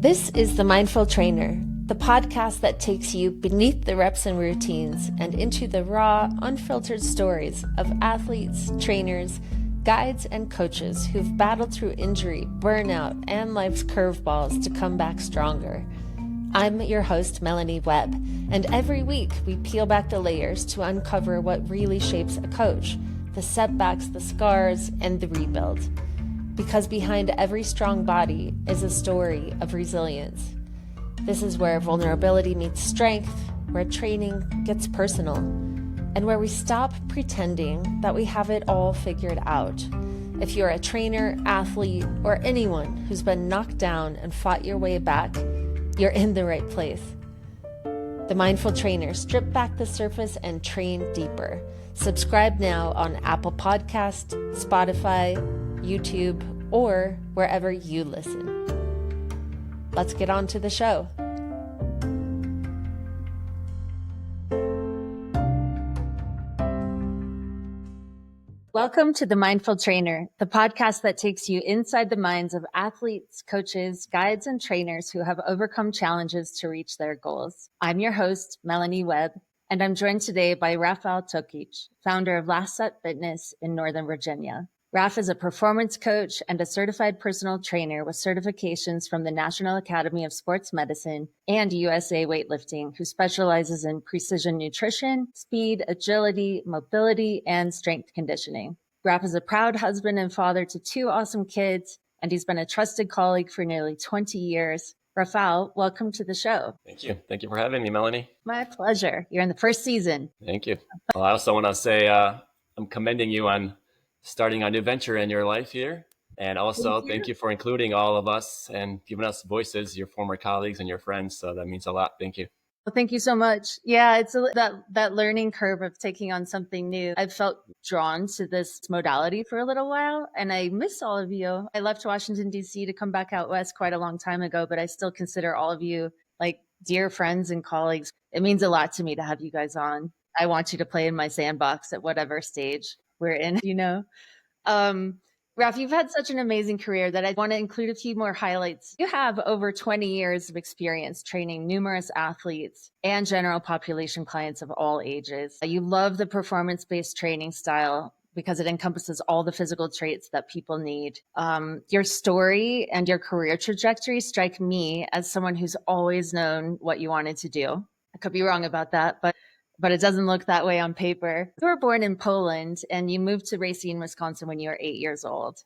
This is The Mindful Trainer, the podcast that takes you beneath the reps and routines and into the raw, unfiltered stories of athletes, trainers, guides, and coaches who've battled through injury, burnout, and life's curveballs to come back stronger. I'm your host, Melanie Webb, and every week we peel back the layers to uncover what really shapes a coach, the setbacks, the scars, and the rebuild. Because behind every strong body is a story of resilience. This is where vulnerability meets strength, where training gets personal, and where we stop pretending that we have it all figured out. If you're a trainer, athlete, or anyone who's been knocked down and fought your way back, you're in the right place. The Mindful Trainer, strip back the surface and train deeper. Subscribe now on Apple Podcast, Spotify, YouTube, or wherever you listen. Let's get on to the show. Welcome to The Mindful Trainer, the podcast that takes you inside the minds of athletes, coaches, guides, and trainers who have overcome challenges to reach their goals. I'm your host, Melanie Webb, and I'm joined today by Rafal Tokicz, founder of Last Set Fitness in Northern Virginia. Raf is a performance coach and a certified personal trainer with certifications from the National Academy of Sports Medicine and USA Weightlifting, who specializes in precision nutrition, speed, agility, mobility, and strength conditioning. Raf is a proud husband and father to two awesome kids, and he's been a trusted colleague for nearly 20 years. Rafal, welcome to the show. Thank you. Thank you for having me, Melanie. My pleasure. You're in the first season. Thank you. Well, I also want to say I'm commending you on starting a new venture in your life here. And also thank you for including all of us and giving us voices, your former colleagues and your friends. So that means a lot. Thank you. Well, thank you so much. Yeah, it's that learning curve of taking on something new. I've felt drawn to this modality for a little while, and I miss all of you. I left Washington, D.C. to come back out west quite a long time ago, but I still consider all of you like dear friends and colleagues. It means a lot to me to have you guys on. I want you to play in my sandbox at whatever stage we're in, you know. Raf, you've had such an amazing career that I want to include a few more highlights. You have over 20 years of experience training numerous athletes and general population clients of all ages. You love the performance-based training style because it encompasses all the physical traits that people need. Your story and your career trajectory strike me as someone who's always known what you wanted to do. I could be wrong about that, but it doesn't look that way on paper. You were born in Poland and you moved to Racine, Wisconsin when you were 8 years old.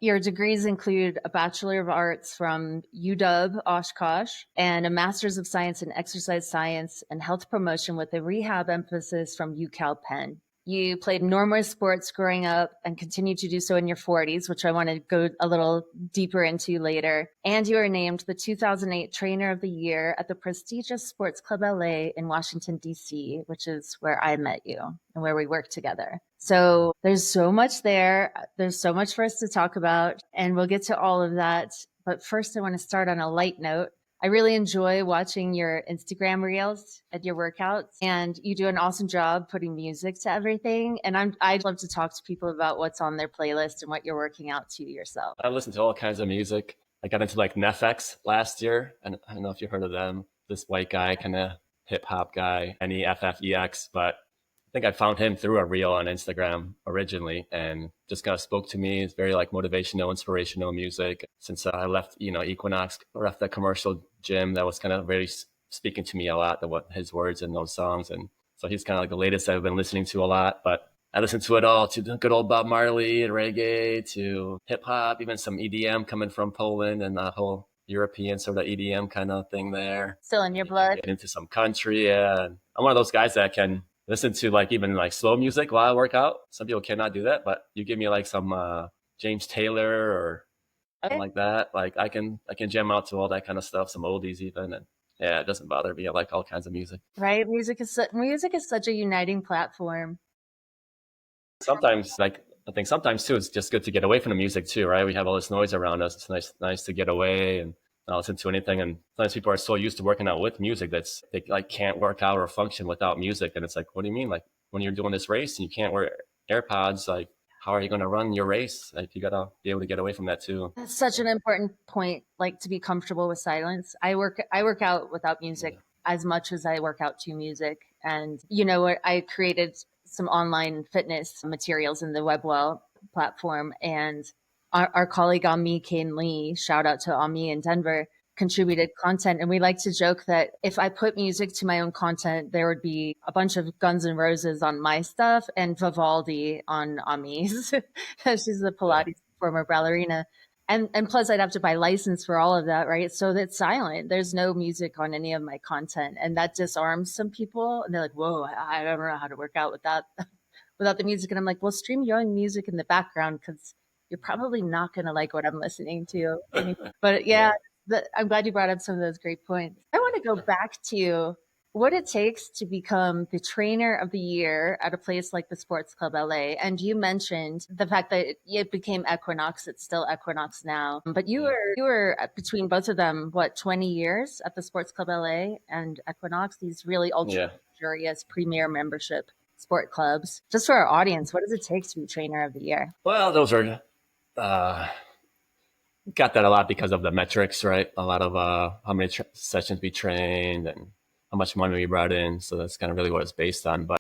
Your degrees include a Bachelor of Arts from UW Oshkosh and a Master's of Science in Exercise Science and Health Promotion with a rehab emphasis from UCal Penn. You played numerous sports growing up and continue to do so in your 40s, which I want to go a little deeper into later. And you were named the 2008 Trainer of the Year at the prestigious Sports Club LA in Washington, D.C., which is where I met you and where we worked together. So there's so much there. There's so much for us to talk about, and we'll get to all of that. But first, I want to start on a light note. I really enjoy watching your Instagram reels and your workouts, and you do an awesome job putting music to everything. And I'd love to talk to people about what's on their playlist and what you're working out to yourself. I listen to all kinds of music. I got into like Nefx last year, and I don't know if you heard of them. This white guy, kind of hip hop guy, Neffex, but I think I found him through a reel on Instagram originally and just kind of spoke to me. It's very like motivational, inspirational music. Since I left, Equinox, left the commercial gym, that was kind of very speaking to me a lot, his words in those songs. And so he's kind of like the latest I've been listening to a lot, but I listen to it all, to the good old Bob Marley and reggae, to hip hop, even some EDM coming from Poland and the whole European sort of EDM kind of thing there. Still in your blood. Get into some country. Yeah. And I'm one of those guys that can listen to like even like slow music while I work out. Some people cannot do that, but you give me like some James Taylor or something like that. Like I can jam out to all that kind of stuff, some oldies even. And yeah, it doesn't bother me. I like all kinds of music. Right. Music is such a uniting platform. Sometimes I think sometimes too, it's just good to get away from the music too, right? We have all this noise around us. It's nice to get away and not listen to anything. And sometimes people are so used to working out with music they like can't work out or function without music. And it's like, what do you mean? Like when you're doing this race and you can't wear AirPods, like how are you going to run your race? Like, you got to be able to get away from that too. That's such an important point, like to be comfortable with silence. I work out without music Yeah. as much as I work out to music. And you know what? I created some online fitness materials in the WebWell platform, and our colleague Ami Kane Lee, shout out to Ami in Denver, contributed content. And we like to joke that if I put music to my own content, there would be a bunch of Guns N' Roses on my stuff and Vivaldi on Ami's. She's a Yeah. Pilates former ballerina. And plus I'd have to buy license for all of that, right? So that's silent. There's no music on any of my content. And that disarms some people. And they're like, whoa, I don't know how to work out with that without the music. And I'm like, well, stream your own music in the background because you're probably not going to like what I'm listening to. But yeah, Yeah. I'm glad you brought up some of those great points. I want to go back to what it takes to become the trainer of the year at a place like the Sports Club LA. And you mentioned the fact that it became Equinox. It's still Equinox now. But you Yeah. were between both of them, what, 20 years at the Sports Club LA and Equinox, these really ultra Yeah. luxurious premier membership sport clubs. Just for our audience, what does it take to be trainer of the year? Well, those are, uh, got that a lot because of the metrics, right? A lot of how many sessions we trained and how much money we brought in. So that's kind of really what it's based on. But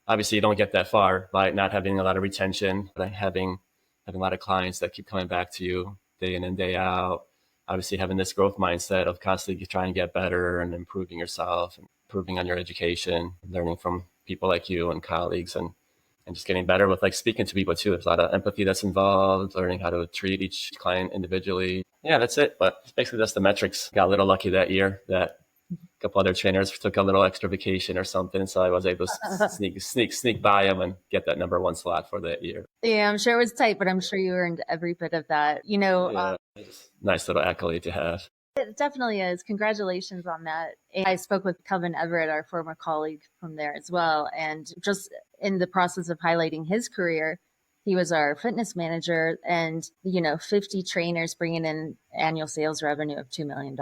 obviously, you don't get that far by not having a lot of retention, but having a lot of clients that keep coming back to you day in and day out. Obviously, having this growth mindset of constantly trying to get better and improving yourself, and improving on your education, learning from people like you and colleagues, and just getting better with like speaking to people too. There's a lot of empathy that's involved, learning how to treat each client individually. Yeah, that's it. But basically, that's the metrics. Got a little lucky that year that a couple other trainers took a little extra vacation or something, so I was able to sneak by them and get that number one slot for that year. Yeah, I'm sure it was tight, but I'm sure you earned every bit of that. Yeah, nice little accolade to have. It definitely is. Congratulations on that. And I spoke with Kevin Everett, our former colleague from there as well. And just in the process of highlighting his career, he was our fitness manager and, 50 trainers bringing in annual sales revenue of $2 million.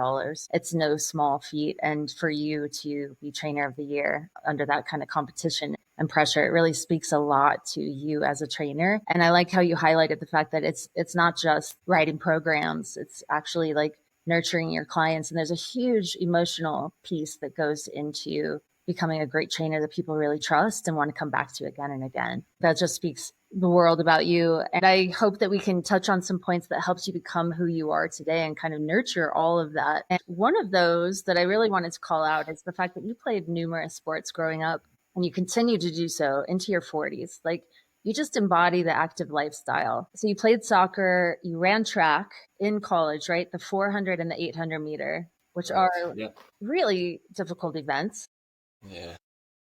It's no small feat. And for you to be trainer of the year under that kind of competition and pressure, it really speaks a lot to you as a trainer. And I like how you highlighted the fact that it's not just writing programs. It's actually like nurturing your clients. And there's a huge emotional piece that goes into becoming a great trainer that people really trust and want to come back to again and again. That just speaks the world about you. And I hope that we can touch on some points that helps you become who you are today and kind of nurture all of that. And one of those that I really wanted to call out is the fact that you played numerous sports growing up and you continue to do so into your 40s. Like, you just embody the active lifestyle. So you played soccer, you ran track in college, right? The 400 and the 800 meter, which Right. are Yeah. really difficult events. Yeah.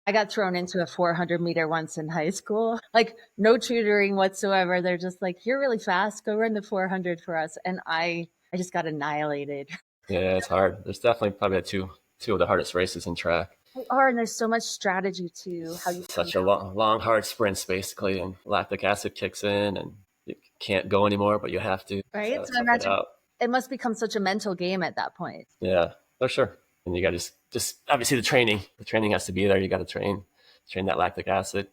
I got thrown into a 400 meter once in high school, like no tutoring whatsoever. They're just like, you're really fast, go run the 400 for us. And I just got annihilated. Yeah, it's hard. There's definitely probably two of the hardest races in track. They are, and there's so much strategy to how you come Such a long, hard sprints basically, and lactic acid kicks in, and you can't go anymore, but you have to. right? So So I tough it imagine out. it must become such a mental game at that point. Yeah, for sure. And you got to just obviously the training. The training has to be there. You got to train that lactic acid,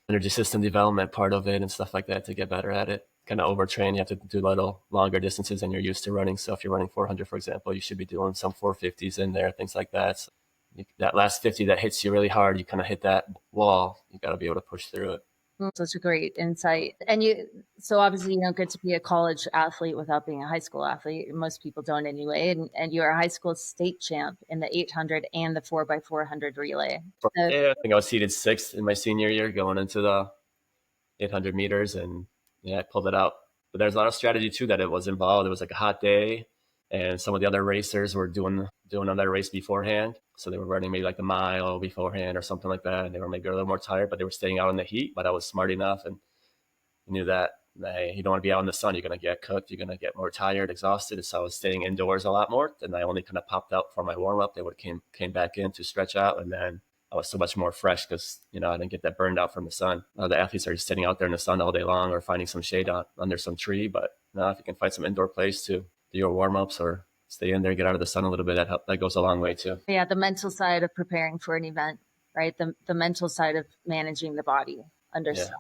energy system development part of it, and stuff like that to get better at it. Kind of overtrain. You have to do a little longer distances than you're used to running. So if you're running 400, for example, you should be doing some 450s in there, things like that. So that last 50 that hits you really hard, you kind of hit that wall. You got to be able to push through it. Such a great insight. And so obviously you don't get to be a college athlete without being a high school athlete. Most people don't anyway. And you're a high school state champ in the 800 and the 4x400 relay. So, Yeah, I think I was seated sixth in my senior year going into the 800 meters, and yeah, I pulled it out. But there's a lot of strategy too that it was involved. It was like a hot day, and some of the other racers were doing another race beforehand, so they were running maybe like a mile beforehand or something like that, and they were maybe a little more tired, but they were staying out in the heat. But I was smart enough and knew that, hey, you don't want to be out in the sun. You're going to get cooked. You're going to get more tired, exhausted. So I was staying indoors a lot more. And I only kind of popped out for my warm up. They would came back in to stretch out, and then I was so much more fresh because I didn't get that burned out from the sun. The athletes are just sitting out there in the sun all day long or finding some shade under some tree. But if you can find some indoor place to do your warm ups or stay in there, get out of the sun a little bit, that goes a long way too. yeah, the mental side of preparing for an event, right? The mental side of managing the body under Yeah. stress.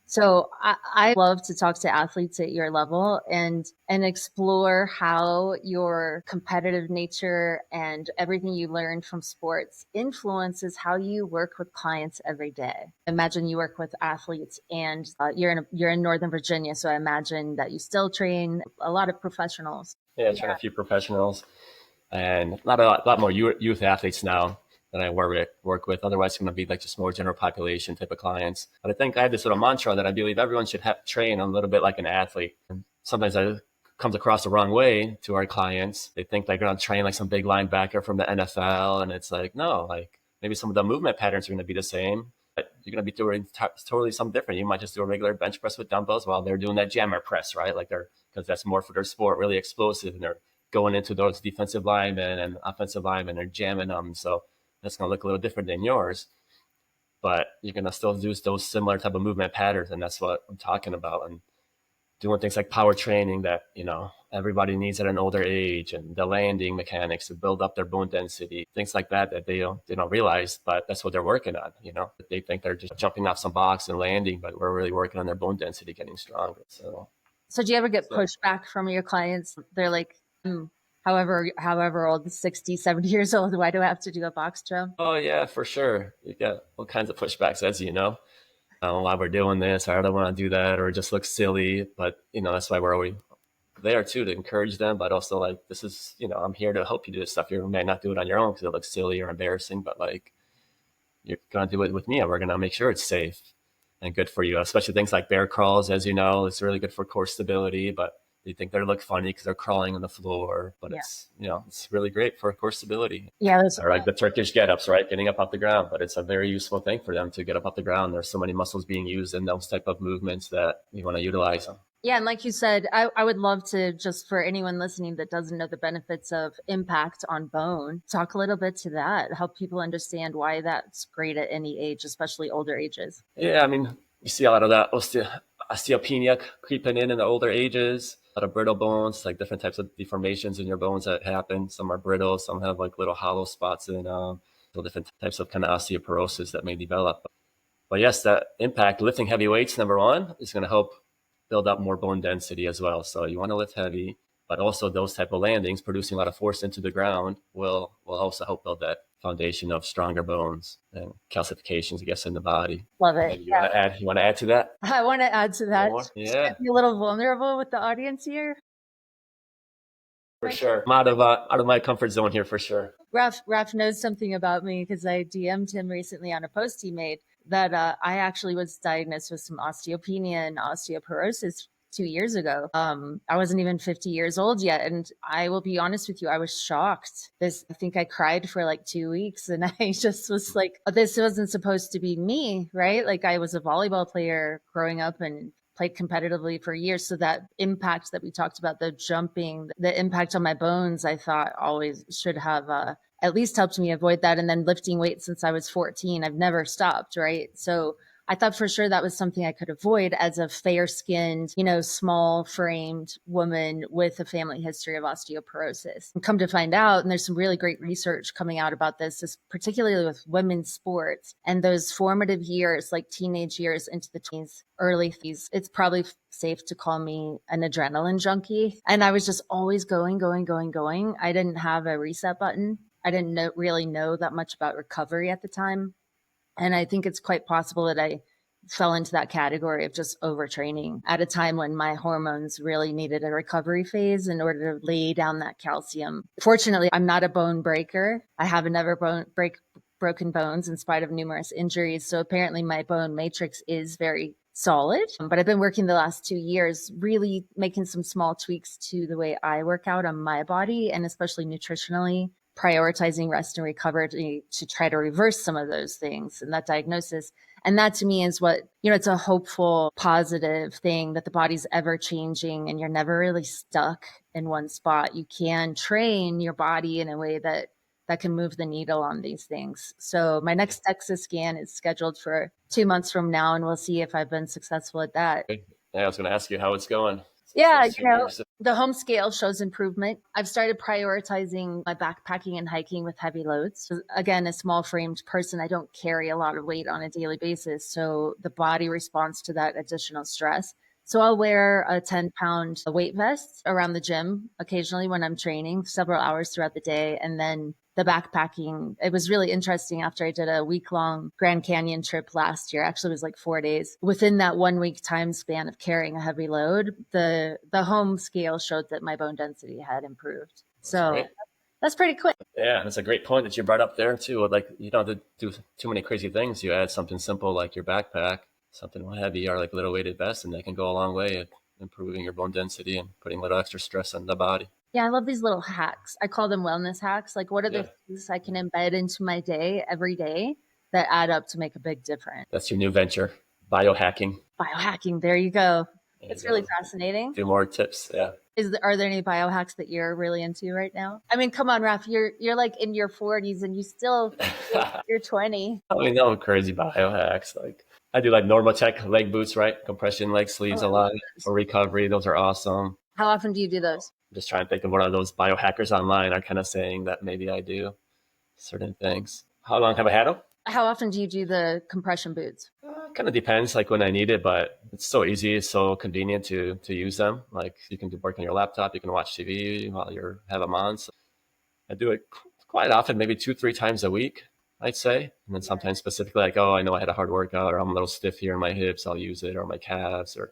So I love to talk to athletes at your level and explore how your competitive nature and everything you learned from sports influences how you work with clients every day. Imagine you work with athletes, and you're in Northern Virginia, so I imagine that you still train a lot of professionals. Yeah, I train a few professionals and not a lot more youth athletes now that I work with. Otherwise, it's going to be like just more general population type of clients. But I think I have this little mantra that I believe everyone should train a little bit like an athlete. And sometimes that comes across the wrong way to our clients. They think they're going to train like some big linebacker from the NFL, and it's like, no, like maybe some of the movement patterns are going to be the same, but you're going to be doing totally something different. You might just do a regular bench press with dumbbells while they're doing that jammer press, right? Like because that's more for their sport, really explosive, and they're going into those defensive linemen and offensive linemen and jamming them. So that's going to look a little different than yours, but you're going to still use those similar type of movement patterns. And that's what I'm talking about. And doing things like power training that, everybody needs at an older age, and the landing mechanics to build up their bone density, things like that, that they don't realize, but that's what they're working on. They think they're just jumping off some box and landing, but we're really working on their bone density, getting stronger. So do you ever get pushback from your clients? They're like, however old, 60, 70 years old, why do I have to do a box jump? Oh yeah, for sure. You get all kinds of pushbacks, as you know, why we're doing this, or I don't want to do that, or it just looks silly. But that's why we're always there too, to encourage them, but also like, this is, I'm here to help you do this stuff. You may not do it on your own because it looks silly or embarrassing, but like, you're gonna do it with me, and we're gonna make sure it's safe and good for you. Especially things like bear crawls, as you know, it's really good for core stability. But they think they look funny because they're crawling on the floor, but it's really great for core stability. Yeah, Or like the Turkish get-ups, right? Getting up off the ground, but it's a very useful thing for them to get up off the ground. There's so many muscles being used in those type of movements that you want to utilize them. yeah. And like you said, I would love to, just for anyone listening that doesn't know the benefits of impact on bone, talk a little bit to that, help people understand why that's great at any age, especially older ages. Yeah, I mean, you see a lot of that osteopenia creeping in the older ages, a lot of brittle bones, like different types of deformations in your bones that happen. Some are brittle, some have like little hollow spots in them. So different types of kind of osteoporosis that may develop. But yes, that impact, lifting heavy weights, number one, is going to help build up more bone density as well. So you want to lift heavy, but also those type of landings, producing a lot of force into the ground, will also help build that foundation of stronger bones and calcifications, I guess, in the body. Love it. Maybe you want to add to that? I want to add to that. Yeah. Be a little vulnerable with the audience here. For sure. I'm out of my comfort zone here for sure. Raf knows something about me because I DM'd him recently on a post he made that I actually was diagnosed with some osteopenia and osteoporosis 2 years ago. I wasn't even 50 years old yet. And I will be honest with you, I was shocked. I think I cried for like 2 weeks, and I just was like, oh, this wasn't supposed to be me, right? Like, I was a volleyball player growing up and played competitively for years. So that impact that we talked about, the jumping, the impact on my bones, I thought always should have at least helped me avoid that. And then lifting weights since I was 14, I've never stopped, right? So I thought for sure that was something I could avoid as a fair skinned, small framed woman with a family history of osteoporosis. And come to find out, and there's some really great research coming out about this particularly with women's sports and those formative years, like teenage years into the 20s, early 30s. It's probably safe to call me an adrenaline junkie. And I was just always going, going, going, going. I didn't have a reset button. I didn't really know that much about recovery at the time. And I think it's quite possible that I fell into that category of just overtraining at a time when my hormones really needed a recovery phase in order to lay down that calcium. Fortunately, I'm not a bone breaker. I haven't ever broken bones in spite of numerous injuries. So apparently my bone matrix is very solid. But I've been working the last 2 years, really making some small tweaks to the way I work out on my body, and especially nutritionally, prioritizing rest and recovery to try to reverse some of those things and that diagnosis. And that to me is what, it's a hopeful, positive thing that the body's ever changing and you're never really stuck in one spot. You can train your body in a way that can move the needle on these things. So my next DEXA scan is scheduled for 2 months from now, and we'll see if I've been successful at that. Yeah, I was going to ask you how it's going. Yeah, Since 2 years. the home scale shows improvement. I've started prioritizing my backpacking and hiking with heavy loads. So again, a small framed person, I don't carry a lot of weight on a daily basis. So the body responds to that additional stress. So I'll wear a 10-pound weight vest around the gym occasionally when I'm training several hours throughout the day. And then the backpacking, it was really interesting after I did a week-long Grand Canyon trip last year. Actually, it was like 4 days. Within that 1 week time span of carrying a heavy load, the home scale showed that my bone density had improved. That's So great. that's pretty quick. Yeah, that's a great point that you brought up there too. Like you don't have to do too many crazy things. You add something simple like your backpack, something heavy or like a little weighted vest, and that can go a long way at improving your bone density and putting a little extra stress on the body. Yeah, I love these little hacks. I call them wellness hacks. Like, what are Yeah, the things I can embed into my day every day that add up to make a big difference? that's your new venture, biohacking. Biohacking, there you go. There you It's really go. fascinating. Do more tips. Yeah. Are there any biohacks that you're really into right now? I mean, come on, Raf, you're like in your 40s and you still you're 20. I mean, no crazy biohacks. Like I do like Normatec leg boots, right? Compression leg Oh, sleeves I a love lot those. for recovery. Those are awesome. How often do you do those? I'm just trying to think of one of those biohackers online are kind of saying that maybe I do certain things. How long have I had them? How often do you do the compression boots? Kind of depends, like when I need it, but it's so easy, it's so convenient to use them. Like you can work on your laptop, you can watch TV while you're have them on. So I do it quite often, maybe 2, 3 times a week, I'd say. And then sometimes specifically, like, oh, I know I had a hard workout, or I'm a little stiff here in my hips, I'll use it, or my calves, or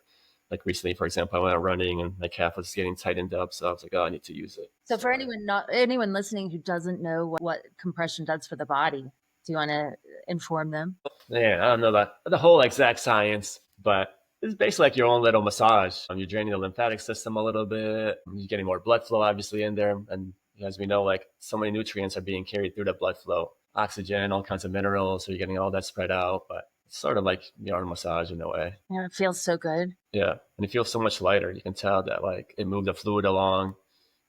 like recently, for example, I went out running and my calf was getting tightened up, so I was like, oh, I need to use it. So for So anyone listening who doesn't know what compression does for the body, do you want to inform them? yeah, I don't know the whole exact science, but it's basically like your own little massage. You're draining the lymphatic system a little bit. You're getting more blood flow, obviously, in there. And as we know, like so many nutrients are being carried through the blood flow, oxygen, all kinds of minerals. So you're getting all that spread out. But it's sort of like your own massage in a way. Yeah, it feels so good. Yeah, and it feels so much lighter. You can tell that like it moved the fluid along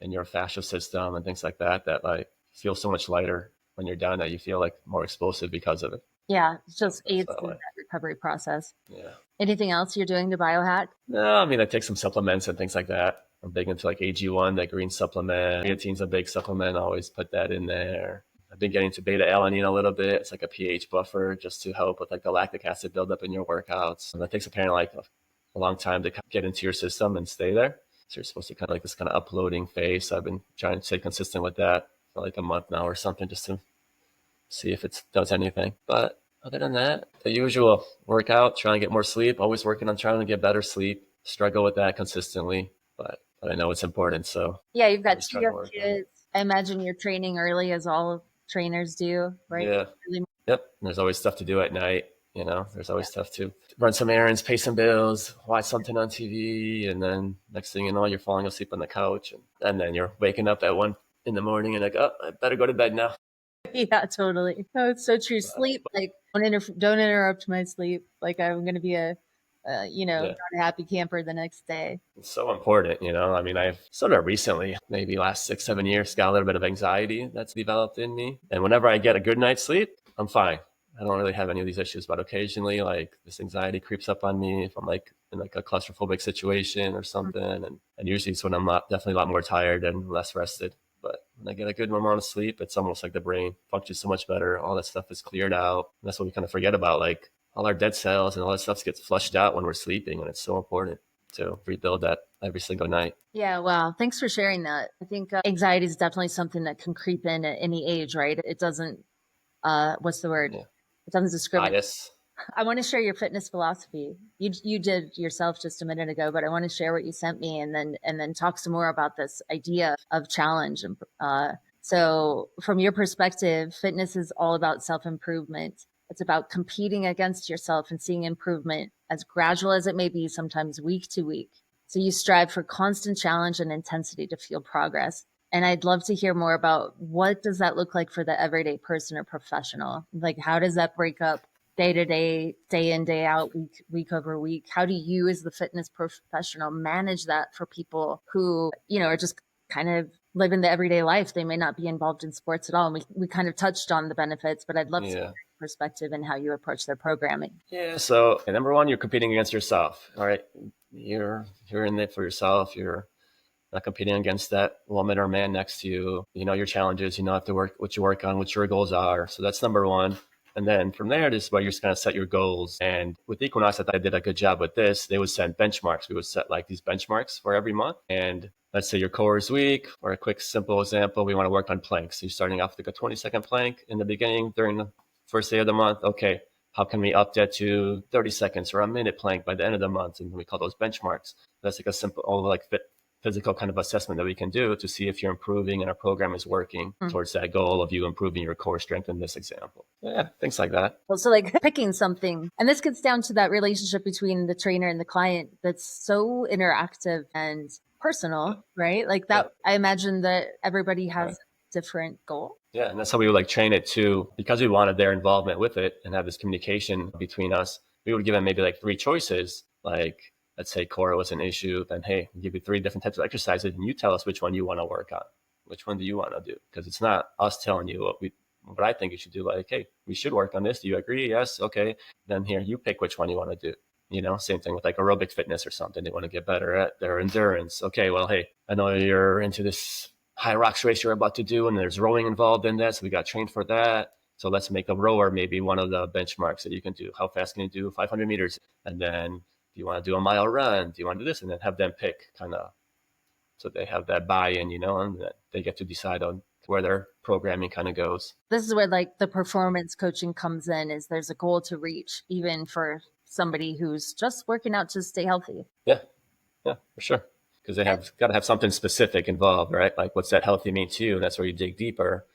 in your fascial system and things like that. That like feels so much lighter when you're done. That you feel like more explosive because of it. Yeah, it So just that's aids that in way. that recovery process. Yeah. Anything else you're doing to biohack? No, I mean, I take some supplements and things like that. I'm big into like AG1, that green supplement. Creatine's a big supplement. I always put that in there. I've been getting into beta alanine a little bit. It's like a pH buffer just to help with like the lactic acid buildup in your workouts. And that takes apparently like a long time to get into your system and stay there. So you're supposed to kind of like this kind of uploading phase. So I've been trying to stay consistent with that for like a month now or something just to see if it does anything. But other than that, the usual workout, try and get more sleep, always working on trying to get better sleep, struggle with that consistently, but I know it's important. So Yeah, you've got always two try to young work on it. kids. I imagine you're training early as all trainers do, right? Yeah. Really- Yep. And there's always stuff to do at night. There's always stuff to run some errands, pay some bills, watch something on TV. And then next thing you know, you're falling asleep on the couch. And then you're waking up at 1 in the morning and like, oh, I better go to bed now. Yeah, totally. No, it's so true. Sleep, like, don't interrupt my sleep. Like, I'm going to be Yeah. not a happy camper the next day. It's so important. I mean, I've sort of recently, maybe last 6, 7 years, got a little bit of anxiety that's developed in me. And whenever I get a good night's sleep, I'm fine. I don't really have any of these issues, but occasionally like this anxiety creeps up on me if I'm like in like a claustrophobic situation or something. And usually it's when I'm definitely a lot more tired and less rested. But when I get a good amount of sleep, it's almost like the brain functions so much better. All that stuff is cleared out. And that's what we kind of forget about. Like all our dead cells and all that stuff gets flushed out when we're sleeping. And it's so important to rebuild that every single night. Yeah, wow. Thanks for sharing that. I think anxiety is definitely something that can creep in at any age, right? It doesn't, what's the word? Yeah. It doesn't discriminate. Bias. I want to share your fitness philosophy. You did yourself just a minute ago, but I want to share what you sent me and then talk some more about this idea of challenge. And so, from your perspective, fitness is all about self improvement. It's about competing against yourself and seeing improvement as gradual as it may be, sometimes week to week. So you strive for constant challenge and intensity to feel progress. And I'd love to hear more about what does that look like for the everyday person or professional? Like, how does that break up day to day, day in, day out, week over week? How do you, as the fitness professional, manage that for people who, are just kind of living the everyday life? They may not be involved in sports at all. And we kind of touched on the benefits, but I'd love to hear Yeah. your perspective and how you approach their programming. Yeah. So number one, you're competing against yourself. All right. you're in it for yourself. You're not competing against that woman or man next to you. You know your challenges. You know have to work what you work on, what your goals are. So that's number one. And then from there, this is where you're just gonna set your goals. And with Equinox, I thought I did a good job with this. They would set benchmarks. We would set like these benchmarks for every month. And let's say your core is week, or a quick simple example, we want to work on planks. So you're starting off with like a 20-second plank in the beginning during the first day of the month. Okay, how can we up that to 30 seconds or a minute plank by the end of the month? And we call those benchmarks. That's like a simple, like physical kind of assessment that we can do to see if you're improving and our program is working towards that goal of you improving your core strength in this example. Yeah, things like that. So like picking something, and this gets down to that relationship between the trainer and the client that's so interactive and personal, right? Like that, I imagine that everybody has a different goal. Yeah, and that's how we would like train it too, because we wanted their involvement with it and have this communication between us. We would give them maybe like 3 choices, like let's say core was an issue, then hey, we'll give you 3 different types of exercises and you tell us which one you want to work on. Which one do you want to do? Because it's not us telling you what I think you should do. Like, hey, we should work on this. Do you agree? Yes. Okay. Then here, you pick which one you want to do. You know, same thing with like aerobic fitness or something. They want to get better at their endurance. Okay, well, hey, I know you're into this high rocks race you're about to do, and there's rowing involved in that. So we got trained for that. So let's make a rower maybe one of the benchmarks that you can do. How fast can you do 500 meters? And then do you want to do a mile run? Do you want to do this? And then have them pick kind of, so they have that buy-in, you know, and that they get to decide on where their programming kind of goes. This is where like the performance coaching comes in, is there's a goal to reach even for somebody who's just working out to stay healthy. Yeah, for sure. Because they have got to have something specific involved, right? Like, what's that healthy mean to you? And that's where you dig deeper.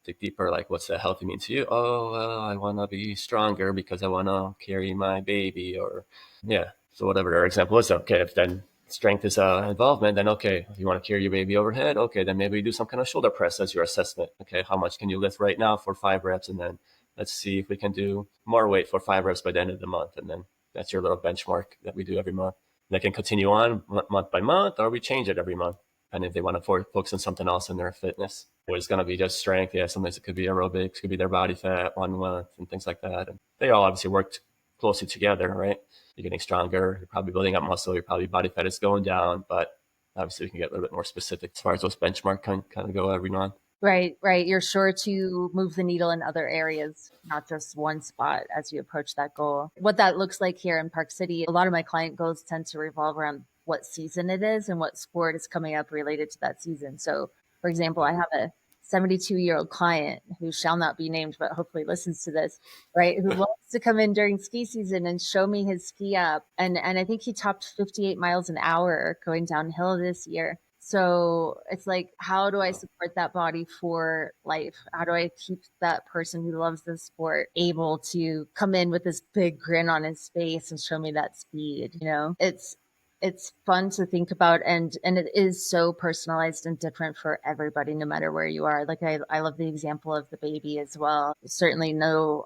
Like, what's that healthy mean to you? Oh, well, I want to be stronger because I want to carry my baby, or yeah. So whatever their example is, okay, if then strength is involvement, then okay, if you want to carry your baby overhead, okay, then maybe you do some kind of shoulder press as your assessment. Okay, how much can you lift right now for 5 reps? And then let's see if we can do more weight for 5 reps by the end of the month. And then that's your little benchmark that we do every month. They can continue on month by month, or we change it every month. And if they want to focus on something else in their fitness, or it's going to be just strength. Yeah, sometimes it could be aerobics, it could be their body fat 1 month and things like that. And they all obviously worked closely together, right? You're getting stronger, you're probably building up muscle, your probably body fat is going down, but obviously we can get a little bit more specific as far as those benchmark kind of go every month. Right. You're sure to move the needle in other areas, not just one spot as you approach that goal. What that looks like here in Park City, a lot of my client goals tend to revolve around what season it is and what sport is coming up related to that season. So, for example, I have a 72-year-old client who shall not be named, but hopefully listens to this, right? Who wants to come in during ski season and show me his ski up. And I think he topped 58 miles an hour going downhill this year. So it's like, how do I support that body for life? How do I keep that person who loves this sport able to come in with this big grin on his face and show me that speed? You know, it's fun to think about, and it is so personalized and different for everybody, no matter where you are. Like I love the example of the baby as well. Certainly no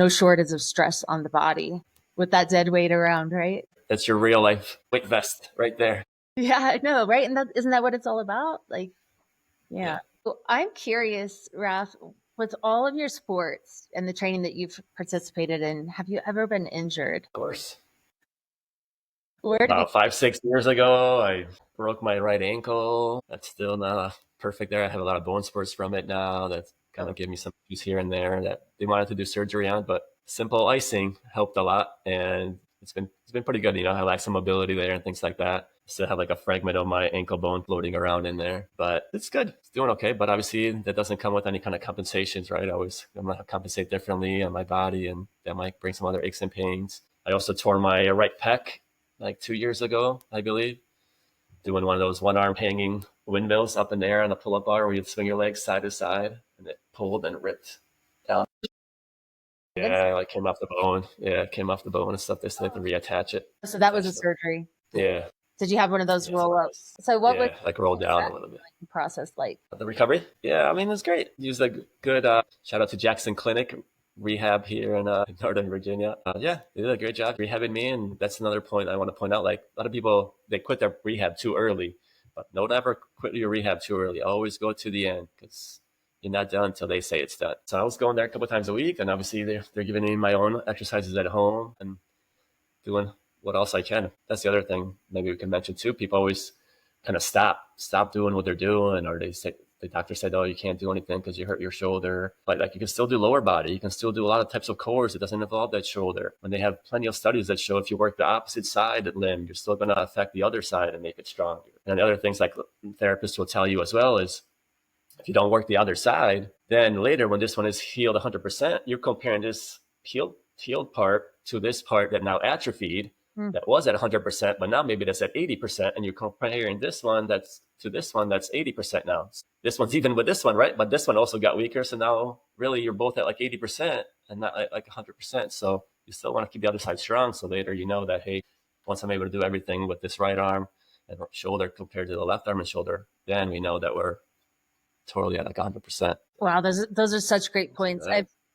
shortage of stress on the body with that dead weight around, right? That's your real life weight vest right there. Yeah, I know, right? And isn't that what it's all about? Like, yeah. So I'm curious, Raf, with all of your sports and the training that you've participated in, have you ever been injured? Of course. Where About 5-6 years ago, I broke my right ankle. That's still not perfect there. I have a lot of bone spurs from it now. That's kind of gave me some issues here and there that they wanted to do surgery on, but simple icing helped a lot, and it's been pretty good. You know, I lack some mobility there and things like that. Still have like a fragment of my ankle bone floating around in there, but it's good. It's doing okay. But obviously, that doesn't come with any kind of compensations, right? I'm gonna compensate differently on my body, and that might bring some other aches and pains. I also tore my right pec like 2 years ago, I believe, doing one of those one-arm hanging windmills up in the air on a pull-up bar where you swing your legs side to side, and it pulled and ripped down. Yeah, like came off the bone. Yeah, it came off the bone and stuff. They still have to reattach it. So that was a surgery. Yeah. Did you have one of those roll-ups? So what was like roll down a little bit. Process like? The recovery? Yeah, I mean, it was great. Used a good shout out to Jackson Clinic Rehab here in Northern Virginia. Yeah, they did a great job rehabbing me. And that's another point I want to point out. Like, a lot of people, they quit their rehab too early, but don't ever quit your rehab too early. Always go to the end, because you're not done until they say it's done. So I was going there a couple of times a week, and obviously they're giving me my own exercises at home and doing what else I can. That's the other thing maybe we can mention too. People always kind of stop doing what they're doing, or they say, the doctor said, oh, you can't do anything because you hurt your shoulder. But like, you can still do lower body. You can still do a lot of types of cores. It doesn't involve that shoulder. When they have plenty of studies that show if you work the opposite side of the limb, you're still going to affect the other side and make it stronger. And the other things like therapists will tell you as well is, if you don't work the other side, then later when this one is healed 100%, you're comparing this healed part to this part that now atrophied, that was at 100%, but now maybe that's at 80%, and you're comparing this one that's to this one that's 80% now. This one's even with this one, right? But this one also got weaker, so now really you're both at like 80% and not like 100%. So you still want to keep the other side strong, so later you know that, hey, once I'm able to do everything with this right arm and shoulder compared to the left arm and shoulder, then we know that we're totally at like 100%. Wow, those are such great points.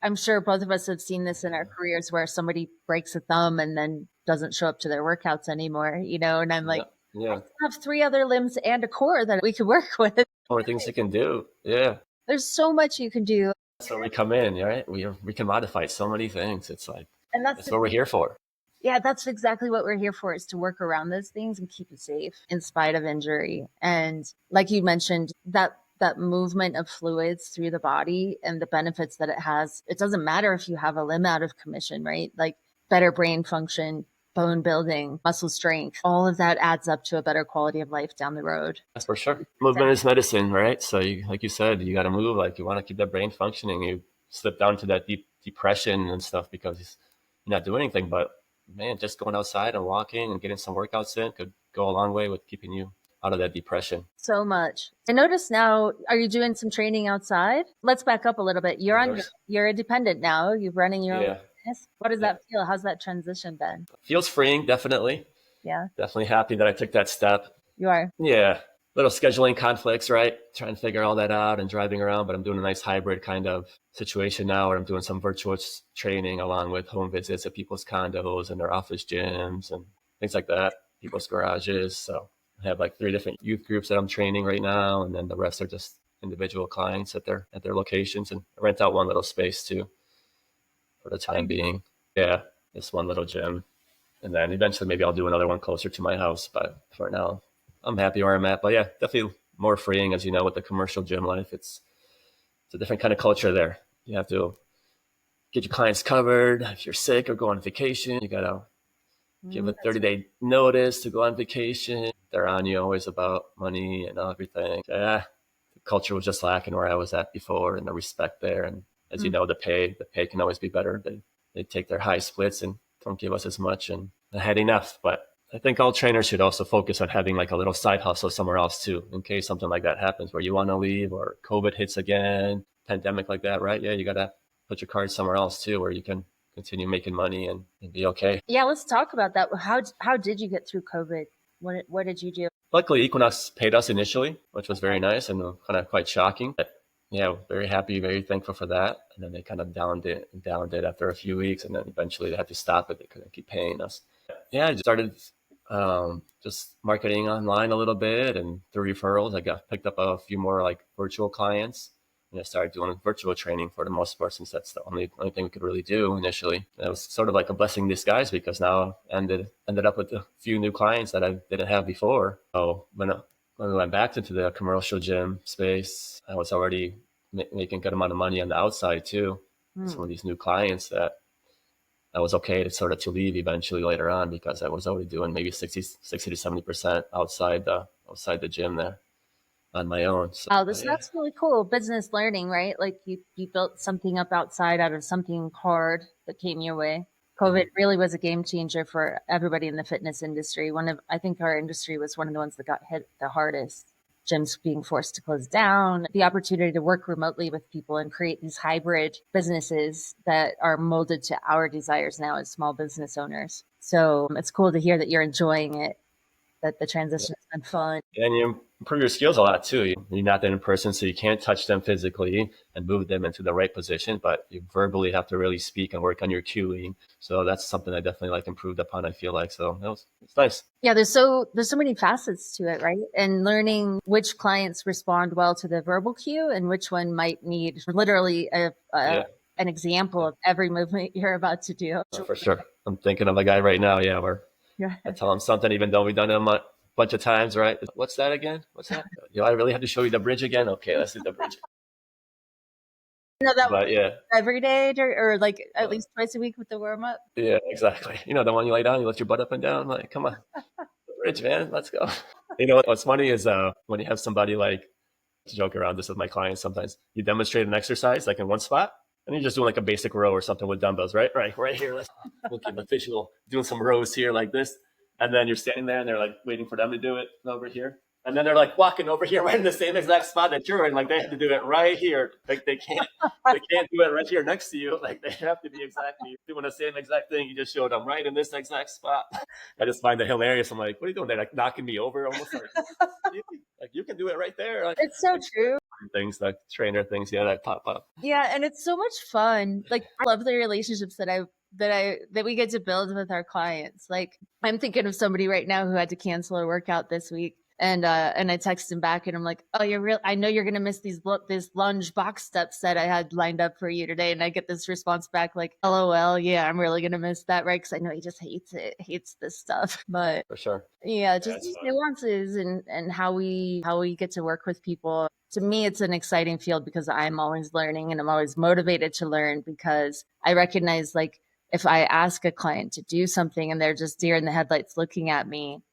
I'm sure both of us have seen this in our careers where somebody breaks a thumb and then doesn't show up to their workouts anymore, you know, and I'm like, I have 3 other limbs and a core that we could work with. More things you can do. Yeah. There's so much you can do. That's where we come in, right? We can modify so many things. It's like, and that's what we're here for. Yeah, that's exactly what we're here for, is to work around those things and keep you safe in spite of injury. And like you mentioned, that movement of fluids through the body and the benefits that it has, it doesn't matter if you have a limb out of commission, right? Like better brain function, bone building, muscle strength, all of that adds up to a better quality of life down the road. That's for sure. Movement is medicine, right? So like you said, you got to move. Like, you want to keep that brain functioning. You slip down to that deep depression and stuff because you're not doing anything. But man, just going outside and walking and getting some workouts in could go a long way with keeping you out of that depression. So much. I notice now, are you doing some training outside? Let's back up a little bit. You're independent now. You're running your own business. What does that feel? How's that transition been? Feels freeing, definitely. Yeah. Definitely happy that I took that step. You are? Yeah. Little scheduling conflicts, right? Trying to figure all that out and driving around, but I'm doing a nice hybrid kind of situation now where I'm doing some virtual training along with home visits at people's condos and their office gyms and things like that, people's garages. So I have like 3 different youth groups that I'm training right now, and then the rest are just individual clients at their locations, and I rent out one little space too for the time being. Yeah, this one little gym, and then eventually maybe I'll do another one closer to my house. But for now, I'm happy where I'm at. But yeah, definitely more freeing, as you know, with the commercial gym life. It's a different kind of culture there. You have to get your clients covered. If you're sick or go on vacation, you gotta give a 30-day notice to go on vacation. They're on you always about money and everything. Yeah, the culture was just lacking where I was at before, and the respect there. And as you know, the pay can always be better. They take their high splits and don't give us as much, and I had enough. But I think all trainers should also focus on having like a little side hustle somewhere else too, in case something like that happens where you want to leave or COVID hits again, pandemic like that, right? Yeah, you got to put your cards somewhere else too, where you can continue making money and be okay. Yeah, let's talk about that. How did you get through COVID? What did you do? Luckily, Equinox paid us initially, which was very nice and kind of quite shocking. But yeah, very happy, very thankful for that. And then they kind of downed it after a few weeks, and then eventually they had to stop it. They couldn't keep paying us. Yeah, I just started just marketing online a little bit, and through referrals, I picked up a few more like virtual clients. And I started doing virtual training for the most part, since that's the only thing we could really do initially. And it was sort of like a blessing in disguise, because now I ended up with a few new clients that I didn't have before. So when we went back into the commercial gym space, I was already making a good amount of money on the outside too. Some of these new clients that I was okay to leave eventually later on, because I was already doing maybe 60 to 70% outside the gym there on my own. So, that's really cool. Business learning, right? Like you built something up outside out of something hard that came your way. COVID really was a game changer for everybody in the fitness industry. I think our industry was one of the ones that got hit the hardest. Gyms being forced to close down, the opportunity to work remotely with people and create these hybrid businesses that are molded to our desires now as small business owners. So it's cool to hear that you're enjoying it, that the transition has been fun. And you improve your skills a lot too. You're not that in person, so you can't touch them physically and move them into the right position, but you verbally have to really speak and work on your cueing. So that's something I definitely improved upon, I feel like. So it's nice. Yeah, there's so many facets to it, right? And learning which clients respond well to the verbal cue and which one might need literally an example of every movement you're about to do. For sure. I'm thinking of a guy right now, where Yeah. I tell them something, even though we've done it a bunch of times, right? What's that again? What's that? I really have to show you the bridge again? Okay, let's do the bridge. No, that But yeah. every day or like at least twice a week with the warm up. Yeah, exactly. The one you lay down, you lift your butt up and down. Like, come on, the bridge, man, let's go. What's funny is when you have somebody like, to joke around this with my clients sometimes, you demonstrate an exercise like in one spot, and you're just doing like a basic row or something with dumbbells, right? Right here. We'll keep the visual doing some rows here like this, and then you're standing there and they're like waiting for them to do it over here. And then they're like walking over here right in the same exact spot that you're in. Like they have to do it right here. Like they can't do it right here next to you. Like they have to be exactly doing the same exact thing you just showed them right in this exact spot. I just find it hilarious. I'm like, what are you doing? They're like knocking me over almost like you can do it right there. Like, It's so true. Things like trainer things, that pop up. Yeah, and it's so much fun. Like I love the relationships that we get to build with our clients. Like I'm thinking of somebody right now who had to cancel a workout this week. And I text him back and I'm like, oh, I know you're going to miss this lunge box steps that I had lined up for you today. And I get this response back like, LOL. Yeah, I'm really going to miss that. Right. Cause I know he just hates this stuff, but for sure. Yeah. Just these nuances and how we get to work with people. To me, it's an exciting field because I'm always learning and I'm always motivated to learn because I recognize like if I ask a client to do something and they're just deer in the headlights looking at me,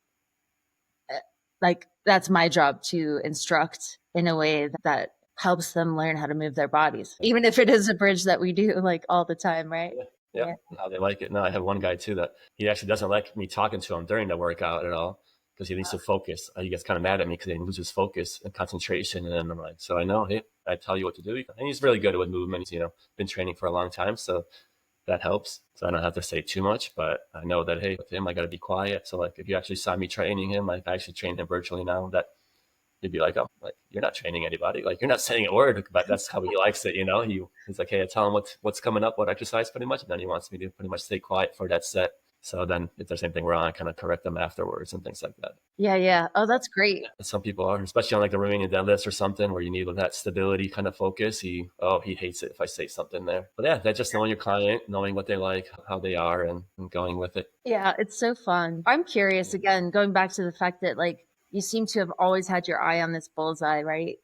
like that's my job to instruct in a way that helps them learn how to move their bodies, even if it is a bridge that we do like all the time, right? Yeah. How they like it. No, I have one guy too that he actually doesn't like me talking to him during the workout at all because he needs to focus. He gets kind of mad at me because he loses focus and concentration. And then I'm like, so I know, hey, I tell you what to do. And he's really good with movement. He's, been training for a long time. So that helps. So I don't have to say too much, but I know that, hey, with him, I got to be quiet. So like if you actually saw me training him, I actually train him virtually now, that you'd be like, oh, like you're not training anybody. Like you're not saying a word, but that's how he likes it. He's like, hey, I tell him what's coming up, what exercise pretty much. And then he wants me to pretty much stay quiet for that set. So then if there's anything wrong, I kind of correct them afterwards and things like that. Yeah. Oh, that's great. Some people are, especially on like the Romanian deadlifts or something where you need that stability kind of focus. He hates it if I say something there. But yeah, that's just knowing your client, knowing what they like, how they are, and going with it. Yeah, it's so fun. I'm curious again, going back to the fact that like you seem to have always had your eye on this bullseye, right?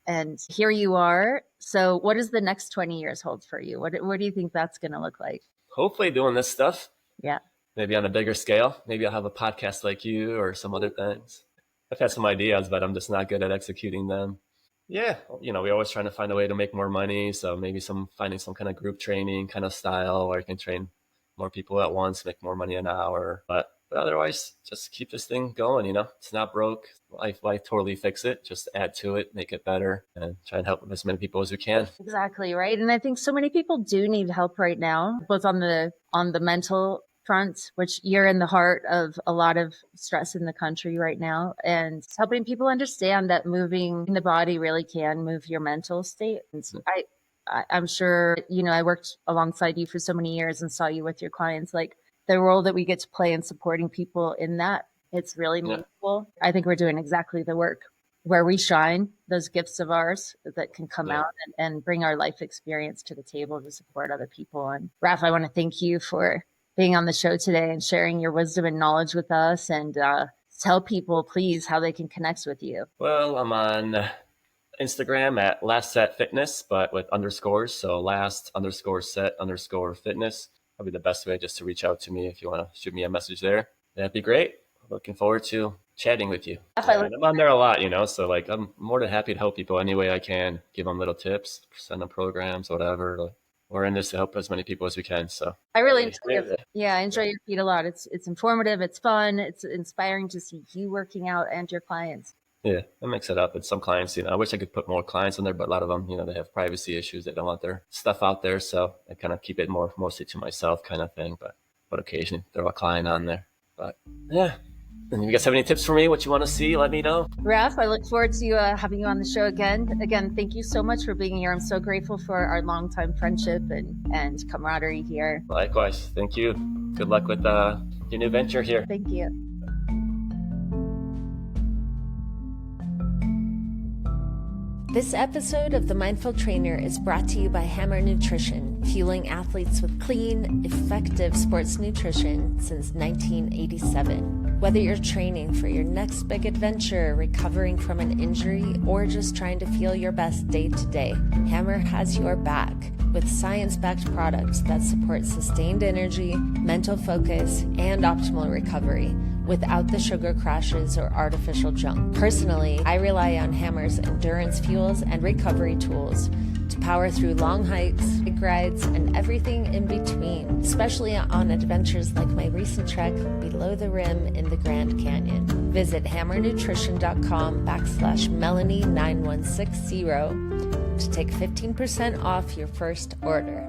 And here you are. So what does the next 20 years hold for you? What do you think that's going to look like? Hopefully doing this stuff. Yeah. Maybe on a bigger scale. Maybe I'll have a podcast like you or some other things. I've had some ideas, but I'm just not good at executing them. Yeah, we're always trying to find a way to make more money. So maybe finding some kind of group training kind of style where you can train more people at once, make more money an hour. But otherwise, just keep this thing going. It's not broke. Life totally fix it. Just add to it, make it better, and try and help as many people as we can. Exactly, right. And I think so many people do need help right now, both on the mental front, which you're in the heart of a lot of stress in the country right now, and helping people understand that moving the body really can move your mental state. And I'm sure, I worked alongside you for so many years and saw you with your clients, like the role that we get to play in supporting people in that. It's really meaningful. I think we're doing exactly the work where we shine those gifts of ours that can come out and bring our life experience to the table to support other people. And Raf, I want to thank you for being on the show today and sharing your wisdom and knowledge with us, and tell people, please, how they can connect with you. Well, I'm on Instagram at Last Set Fitness, but with underscores. So last_set_fitness. Probably the best way just to reach out to me if you want to shoot me a message there. That'd be great. Looking forward to chatting with you. And I'm on there a lot, so like I'm more than happy to help people any way I can, give them little tips, send them programs, whatever. We're in this to help as many people as we can. So I really enjoy it. Yeah, I enjoy your feed a lot. It's informative, it's fun, it's inspiring to see you working out and your clients. Yeah, I mix it up. And some clients, I wish I could put more clients on there, but a lot of them, they have privacy issues. They don't want their stuff out there. So I kind of keep it mostly to myself kind of thing, but occasionally throw a client on there. But yeah. And if you guys have any tips for me, what you want to see, let me know. Raf, I look forward to having you on the show again. Again, thank you so much for being here. I'm so grateful for our longtime friendship and camaraderie here. Likewise. Thank you. Good luck with your new venture here. Thank you. This episode of The Mindful Trainer is brought to you by Hammer Nutrition, fueling athletes with clean, effective sports nutrition since 1987. Whether you're training for your next big adventure, recovering from an injury, or just trying to feel your best day to day, Hammer has your back with science-backed products that support sustained energy, mental focus, and optimal recovery without the sugar crashes or artificial junk. Personally, I rely on Hammer's endurance fuels and recovery tools to power through long hikes, big rides, and everything in between, especially on adventures like my recent trek below the rim in the Grand Canyon. Visit hammernutrition.com/Melanie9160 to take 15% off your first order.